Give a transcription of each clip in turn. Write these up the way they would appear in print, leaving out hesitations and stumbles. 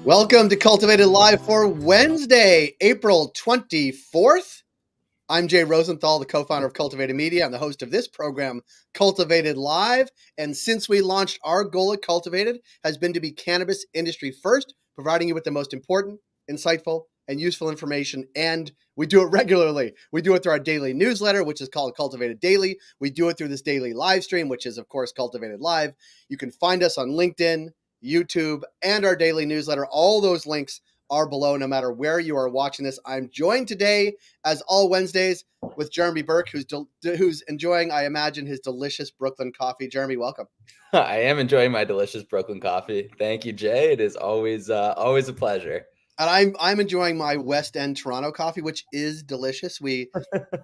Welcome to Cultivated Live for Wednesday, April 24th. I'm Jay Rosenthal, the co-founder of Cultivated Media. I'm the host of this program, Cultivated Live. And since we launched, our goal at Cultivated has been to be cannabis industry first, providing you with the most important, insightful, and useful information. And we do it regularly. We do it through our daily newsletter, which is called Cultivated Daily. We do it through this daily live stream, which is, of course, Cultivated Live. You can find us on LinkedIn, YouTube, and our daily newsletter. All those links are below no matter where you are watching this. I'm joined today, as all Wednesdays, with Jeremy Berke, who's enjoying, I imagine, his delicious Brooklyn coffee. Jeremy, welcome. I am enjoying my delicious Brooklyn coffee. Thank you, Jay. It is always a pleasure. And I'm enjoying my West End Toronto coffee, which is delicious. My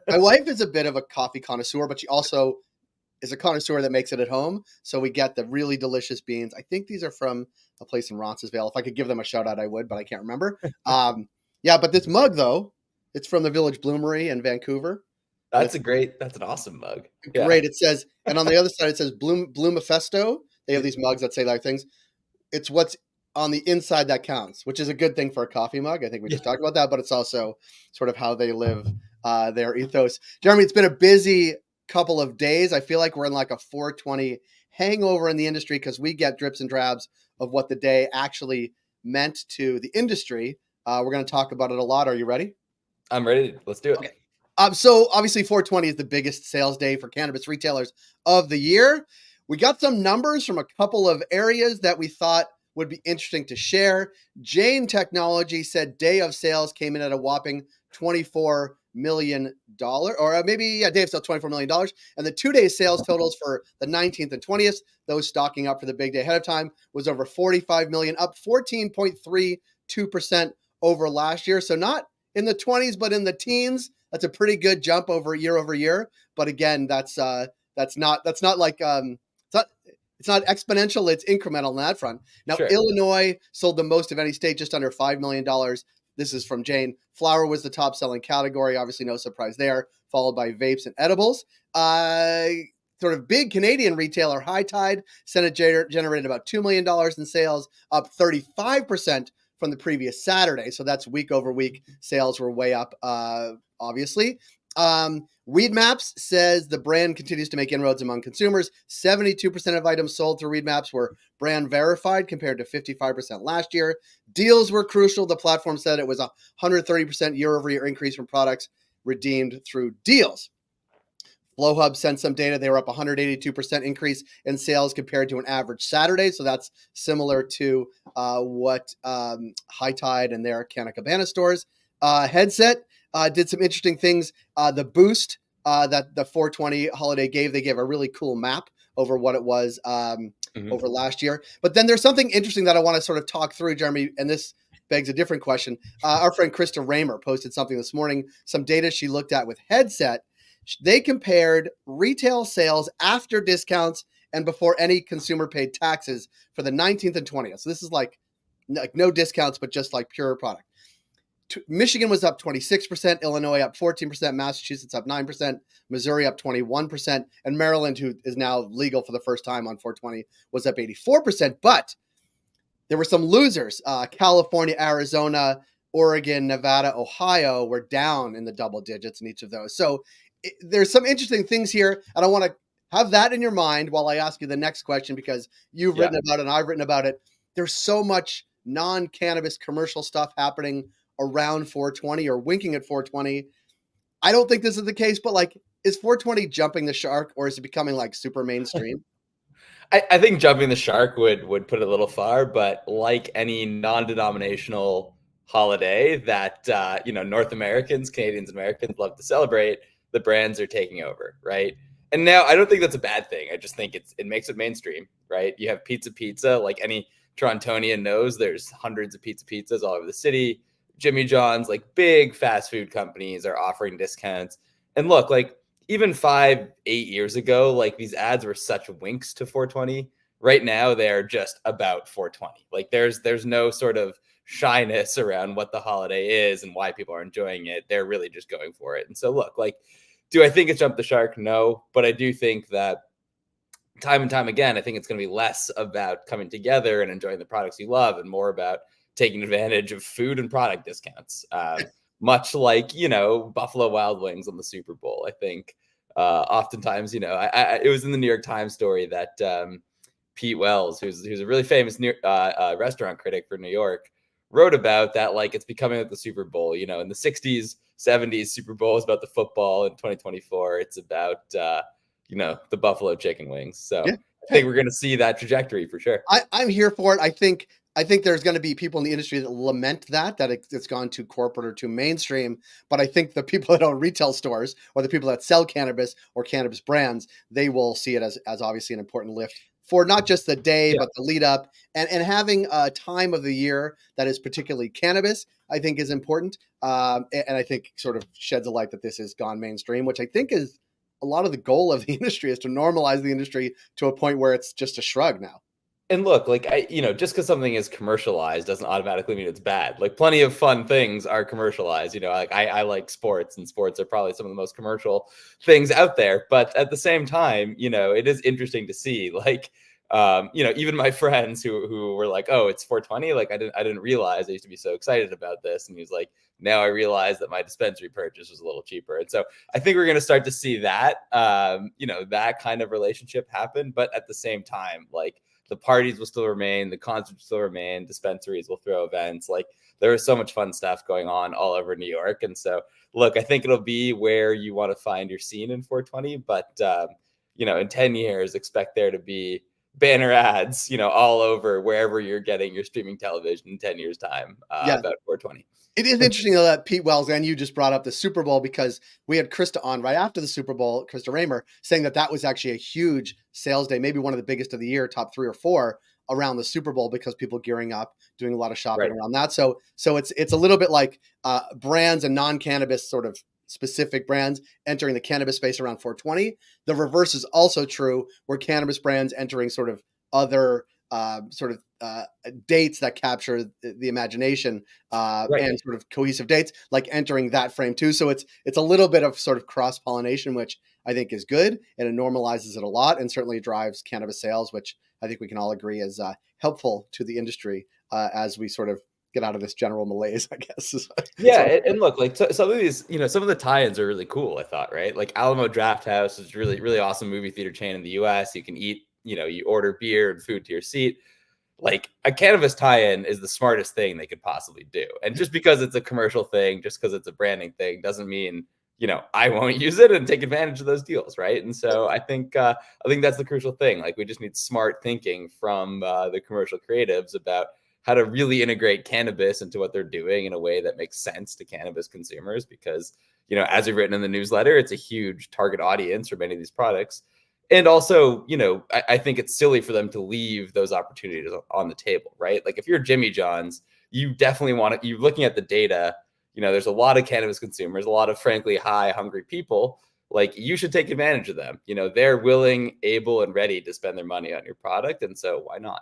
wife is a bit of a coffee connoisseur, but she also is a connoisseur that makes it at home. So we get the really delicious beans. I think these are from a place in Roncesvalles. If I could give them a shout out, I would, but I can't remember. But this mug, though, it's from the Village Bloomery in Vancouver. That's an awesome mug. Great. It says, and on the other side, it says Bloomifesto. They have these mugs that say like things. It's what's on the inside that counts, which is a good thing for a coffee mug. I think we just talked about that, but it's also sort of how they live their ethos. Jeremy, it's been a busy couple of days. I feel like we're in like a 420 hangover in the industry because we get drips and drabs of what the day actually meant to the industry. We're going to talk about it a lot. Are you ready? I'm ready. Let's do it. Okay. So obviously 420 is the biggest sales day for cannabis retailers of the year. We got some numbers from a couple of areas that we thought would be interesting to share. Jane Technology said day of sales came in at a whopping $24 million, or maybe day of sales $24 million. And the 2 day sales totals for the 19th and 20th, those stocking up for the big day ahead of time, was over 45 million, up 14.32% over last year. So not in the 20s, but in the teens. That's a pretty good jump over year. But again, that's not like it's not exponential, it's incremental on that front. Now, sure. Illinois sold the most of any state, just under $5 million. This is from Jane. Flower was the top selling category. Obviously, no surprise there, followed by vapes and edibles. Sort of big Canadian retailer, High Tide, said it generated about $2 million in sales, up 35% from the previous Saturday. So that's week over week. Sales were way up, obviously. Weed Maps says the brand continues to make inroads among consumers. 72% of items sold through Weed Maps were brand verified compared to 55% last year. Deals were crucial. The platform said it was a 130% year-over-year increase from products redeemed through deals. FlowHub sent some data. They were up 182% increase in sales compared to an average Saturday. So that's similar to what High Tide and their Canna Cabana stores. Headset did some interesting things. The boost that the 420 holiday gave, they gave a really cool map over what it was over last year. But then there's something interesting that I want to sort of talk through, Jeremy, and this begs a different question. Our friend Krista Raymer posted something this morning, some data she looked at with Headset. They compared retail sales after discounts and before any consumer paid taxes for the 19th and 20th. So this is like no discounts, but just like pure product. Michigan was up 26%, Illinois up 14%, Massachusetts up 9%, Missouri up 21%, and Maryland, who is now legal for the first time on 420, was up 84%. But there were some losers. California, Arizona, Oregon, Nevada, Ohio were down in the double digits in each of those. So there's some interesting things here, and I want to have that in your mind while I ask you the next question, because you've written about it and I've written about it. There's so much non-cannabis commercial stuff happening around 420 or winking at 420. I don't think this is the case, but like, is 420 jumping the shark, or is it becoming like super mainstream? I think jumping the shark would put it a little far, but like any non-denominational holiday that North Americans, Canadians, Americans love to celebrate, the brands are taking over, right? And now I don't think that's a bad thing. I just think it makes it mainstream, right? You have pizza, like any Torontonian knows, there's hundreds of pizzas all over the city. Jimmy John's, like big fast food companies, are offering discounts. And look, like even 5-8 years ago, like these ads were such winks to 420. Right now, they're just about 420. Like there's no sort of shyness around what the holiday is and why people are enjoying it. They're really just going for it. And so look, like, do I think it's jumped the shark? No, but I do think that time and time again, I think it's going to be less about coming together and enjoying the products you love and more about taking advantage of food and product discounts, much like, Buffalo Wild Wings on the Super Bowl. I think oftentimes, it was in the New York Times story that Pete Wells, who's a really famous restaurant critic for New York, wrote about that. Like, it's becoming like the Super Bowl. In the 60s, 70s, Super Bowl is about the football. In 2024, it's about the buffalo chicken wings. So Yeah. I think we're going to see that trajectory for sure. I'm here for it. I think there's going to be people in the industry that lament that it's gone too corporate or too mainstream. But I think the people that own retail stores or the people that sell cannabis or cannabis brands, they will see it as obviously an important lift for not just the day, but the lead up, and having a time of the year that is particularly cannabis, I think is important. And I think sort of sheds a light that this has gone mainstream, which I think is a lot of the goal of the industry, is to normalize the industry to a point where it's just a shrug now. And look, like, just because something is commercialized doesn't automatically mean it's bad. Like, plenty of fun things are commercialized. Like, I like sports, and sports are probably some of the most commercial things out there. But at the same time, it is interesting to see, like, even my friends who were like, "Oh, it's 420." Like, I didn't realize I used to be so excited about this. And he was like, "Now I realize that my dispensary purchase was a little cheaper." And so I think we're going to start to see that, that kind of relationship happen. But at the same time, like, the parties will still remain, the concerts will still remain, dispensaries will throw events. Like, there is so much fun stuff going on all over New York. And so, look, I think it'll be where you want to find your scene in 420. But, in 10 years, expect there to be banner ads, all over wherever you're getting your streaming television in 10 years' time about 420. It is interesting though that Pete Wells, and you just brought up the Super Bowl, because we had Krista on right after the Super Bowl, Krista Raymer, saying that was actually a huge sales day, maybe one of the biggest of the year, top 3 or 4 around the Super Bowl, because people gearing up, doing a lot of shopping around that. So it's a little bit like brands and non-cannabis sort of specific brands entering the cannabis space around 420. The reverse is also true, where cannabis brands entering sort of other dates that capture the imagination and sort of cohesive dates, like entering that frame too. So it's a little bit of sort of cross pollination, which I think is good, and it normalizes it a lot, and certainly drives cannabis sales, which I think we can all agree is helpful to the industry as we sort of get out of this general malaise, I guess. And look, like, some of these, some of the tie-ins are really cool, I thought, right? Like, Alamo Drafthouse is really, really awesome movie theater chain in the US. You can eat, you order beer and food to your seat. Like, a cannabis tie-in is the smartest thing they could possibly do. And just because it's a commercial thing, just because it's a branding thing, doesn't mean, I won't use it and take advantage of those deals, right? And so I think that's the crucial thing. Like, we just need smart thinking from the commercial creatives about how to really integrate cannabis into what they're doing in a way that makes sense to cannabis consumers, because, as we've written in the newsletter, it's a huge target audience for many of these products. And also, I think it's silly for them to leave those opportunities on the table, right? Like, if you're Jimmy John's, you definitely want to, you're looking at the data, there's a lot of cannabis consumers, a lot of frankly high, hungry people. Like, you should take advantage of them. They're willing, able, and ready to spend their money on your product. And so why not?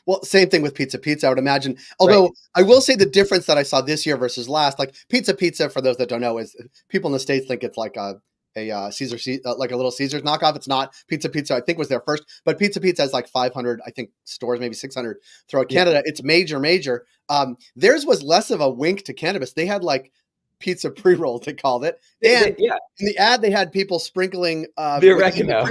Well, same thing with Pizza Pizza, I would imagine. Although I will say the difference that I saw this year versus last, like Pizza Pizza, for those that don't know, is people in the States think it's like a Caesar, like a Little Caesars knockoff. It's not. Pizza Pizza, I think, was there first, but Pizza Pizza has like 500, I think, stores, maybe 600 throughout Canada. It's major. Theirs was less of a wink to cannabis. They had like pizza pre-rolls, they called it. And in the ad, they had people sprinkling the oregano.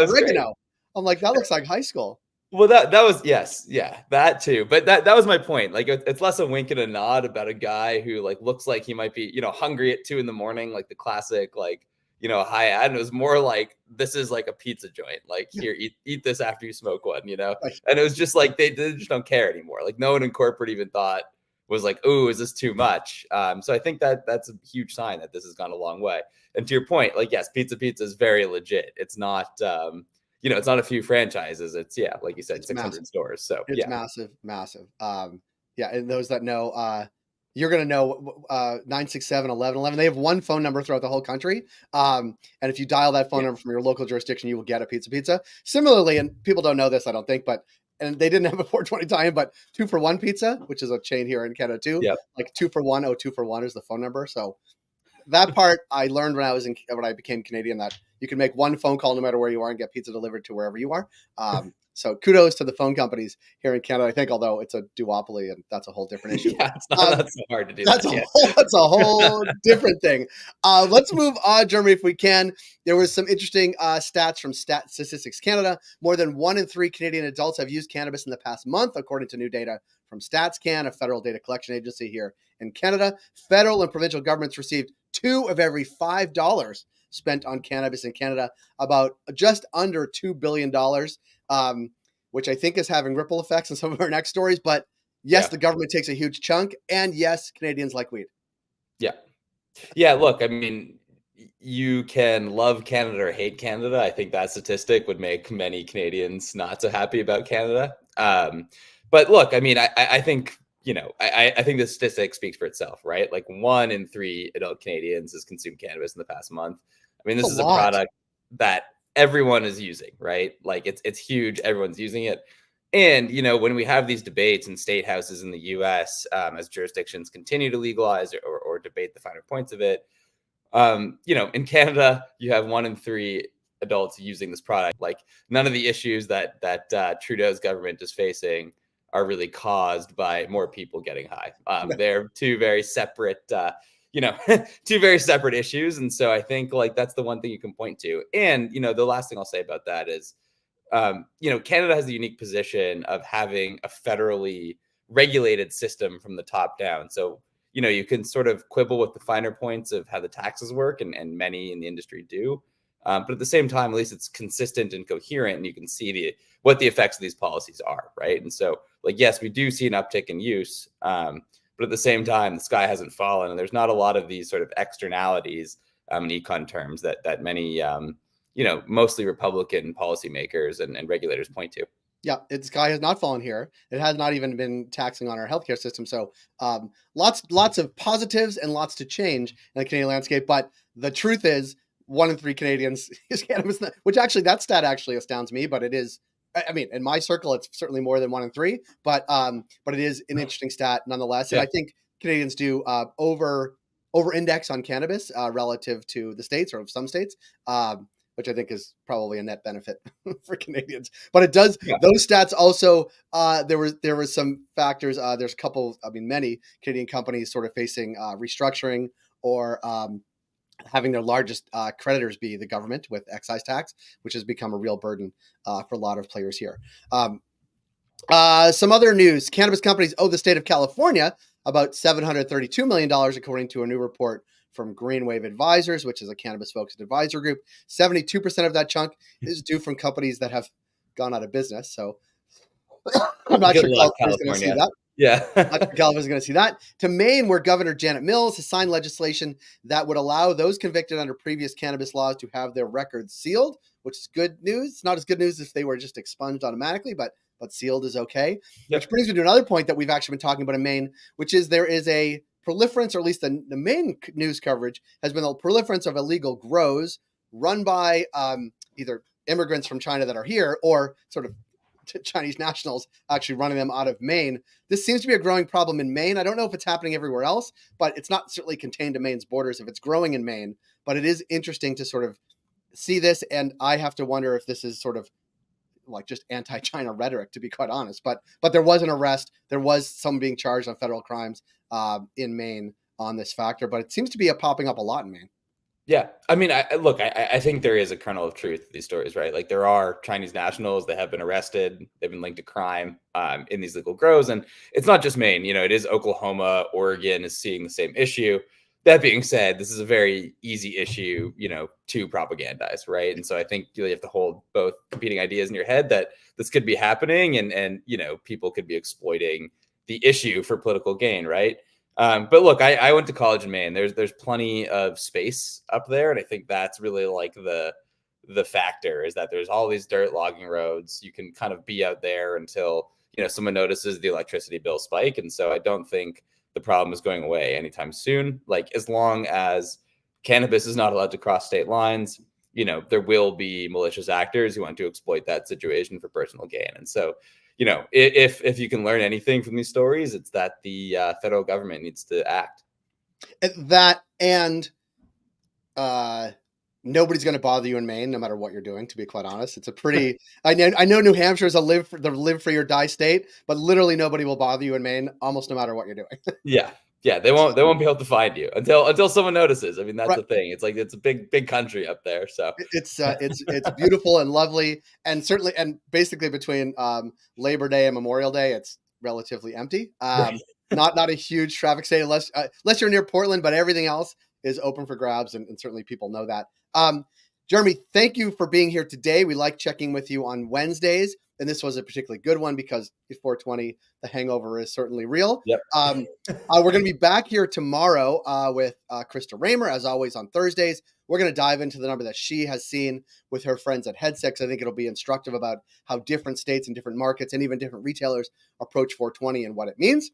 Oregano. I'm like, that looks like high school. Well, that was, that too. But that was my point. Like, it's less a wink and a nod about a guy who, like, looks like he might be, hungry at 2 a.m, like the classic, like, high ad. And it was more like, this is like a pizza joint. Like, here, eat this after you smoke one, And it was just like, they just don't care anymore. Like, no one in corporate even thought, was like, "Ooh, is this too much?" So I think that's a huge sign that this has gone a long way. And to your point, like, yes, Pizza is very legit. It's not, it's not a few franchises. It's, like you said, it's 600 massive stores. So it's massive. And those that know, you're going to know 967-1111. They have one phone number throughout the whole country. And if you dial that phone number from your local jurisdiction, you will get a Pizza. Similarly, and people don't know this, I don't think, and they didn't have a 420 tie-in, but 2 for 1 Pizza, which is a chain here in Canada too. Like 2 for 1, 2 for 1 is the phone number. So that part I learned when I became Canadian, that you can make one phone call no matter where you are and get pizza delivered to wherever you are. So kudos to the phone companies here in Canada, I think, although it's a duopoly and that's a whole different issue. Yeah, it's not so hard to do that's that. That's a whole different thing. Let's move on, Jeremy, if we can. There was some interesting stats from Statistics Canada. More than 1 in 3 Canadian adults have used cannabis in the past month, according to new data from StatsCan, a federal data collection agency here in Canada. Federal and provincial governments received $2 of every $5 spent on cannabis in Canada, about just under $2 billion, which I think is having ripple effects in some of our next stories. But yes, the government takes a huge chunk, and yes, Canadians like weed. Yeah, look, I mean, you can love Canada or hate Canada. I think that statistic would make many Canadians not so happy about Canada. But look, I mean, I think, I think the statistic speaks for itself, right? Like 1 in 3 adult Canadians has consumed cannabis in the past month. I mean, this is a product that everyone is using, right? Like it's huge. Everyone's using it. And, when we have these debates in state houses in the US, as jurisdictions continue to legalize or debate the finer points of it, in Canada, you have 1 in 3 adults using this product. Like none of the issues that Trudeau's government is facing are really caused by more people getting high. They're two very separate, two very separate issues. And so I think like that's the one thing you can point to. And, the last thing I'll say about that is, Canada has the unique position of having a federally regulated system from the top down. So, you can sort of quibble with the finer points of how the taxes work, and many in the industry do. But at the same time, at least it's consistent and coherent, and you can see what the effects of these policies are, right? And so, like, yes, we do see an uptick in use, but at the same time, the sky hasn't fallen, and there's not a lot of these sort of externalities in econ terms that many mostly Republican policymakers and regulators point to. Yeah, the sky has not fallen here. It has not even been taxing on our healthcare system. So lots of positives and lots to change in the Canadian landscape. But the truth is 1 in 3 Canadians use cannabis, which actually that stat actually astounds me. But it is, I mean, in my circle, it's certainly more than 1 in 3. But it is an interesting stat nonetheless. And I think Canadians do over index on cannabis relative to the States or some states. Which I think is probably a net benefit for Canadians. But it does, those stats also, there was some factors, there's a couple, many Canadian companies sort of facing restructuring or having their largest creditors be the government with excise tax, which has become a real burden for a lot of players here. Some other news, cannabis companies owe the state of California about $732 million, according to a new report from Greenwave Advisors, which is a cannabis-focused advisor group. 72% of that chunk is due from companies that have gone out of business. So I'm not sure California's going to see that. Yeah. California's going to see that. To Maine, where Governor Janet Mills has signed legislation that would allow those convicted under previous cannabis laws to have their records sealed, which is good news. It's not as good news if they were just expunged automatically, but sealed is okay. Which brings me to another point that we've actually been talking about in Maine, which is there is a proliferance, or at least the main news coverage has been the proliferance of illegal grows run by either immigrants from China that are here or sort of Chinese nationals actually running them out of Maine. This seems to be a growing problem in Maine. I don't know if it's happening everywhere else, but it's not certainly contained to Maine's borders if it's growing in Maine. But it is interesting to sort of see this, and I have to wonder if this is sort of like just anti-China rhetoric, to be quite honest. But there was an arrest. There was someone being charged on federal crimes in Maine on this factor, but it seems to be popping up a lot in Maine. Yeah. I mean, I think there is a kernel of truth to these stories, right? Like there are Chinese nationals that have been arrested. They've been linked to crime in these legal grows. And it's not just Maine, it is Oklahoma, Oregon is seeing the same issue. That being said, this is a very easy issue, to propagandize, right? And so I think you have to hold both competing ideas in your head that this could be happening and people could be exploiting the issue for political gain, right? But look, I went to college in Maine. There's plenty of space up there, and I think that's really like the factor is that there's all these dirt logging roads. You can kind of be out there until someone notices the electricity bill spike, and so I don't think the problem is going away anytime soon. Like as long as cannabis is not allowed to cross state lines, there will be malicious actors who want to exploit that situation for personal gain, and so. If you can learn anything from these stories, it's that the federal government needs to act. That and Nobody's going to bother you in Maine, no matter what you're doing. To be quite honest, it's a pretty. I know New Hampshire is the live free or die state, but literally nobody will bother you in Maine, almost no matter what you're doing. Yeah, they won't be able to find you until someone notices. I mean, that's Right. the thing. It's like it's a big country up there. So It's beautiful and lovely, and certainly, and basically between Labor Day and Memorial Day, it's relatively empty. Not a huge traffic state unless you're near Portland, but everything else is open for grabs, and certainly people know that. Jeremy, thank you for being here today. We like checking with you on Wednesdays, and this was a particularly good one because at 420, the hangover is certainly real. Yep. We're going to be back here tomorrow with Krista Raymer, as always, on Thursdays. We're going to dive into the number that she has seen with her friends at Head6. I think it'll be instructive about how different states and different markets and even different retailers approach 420 and what it means.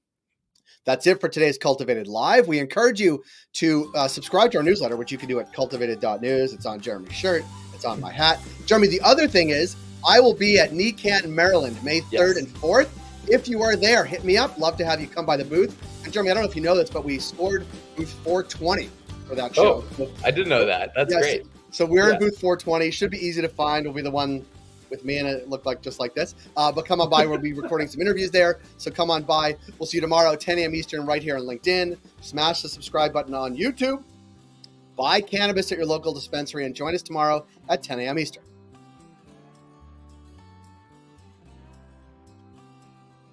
That's it for today's Cultivated Live. We encourage you to subscribe to our newsletter, which you can do at cultivated.news. It's on Jeremy's shirt. It's on my hat. Jeremy, the other thing is I will be at NECANN, Maryland, May 3rd and 4th. If you are there, hit me up. Love to have you come by the booth. And Jeremy, I don't know if you know this, but we scored booth 420 for that show. Oh, I didn't know that. That's great. So we're in booth 420. Should be easy to find. We'll be the one with me, and it looked like just like this. But come on by. We'll be recording some interviews there. So come on by. We'll see you tomorrow at 10 a.m. Eastern right here on LinkedIn. Smash the subscribe button on YouTube. Buy cannabis at your local dispensary and join us tomorrow at 10 a.m. Eastern.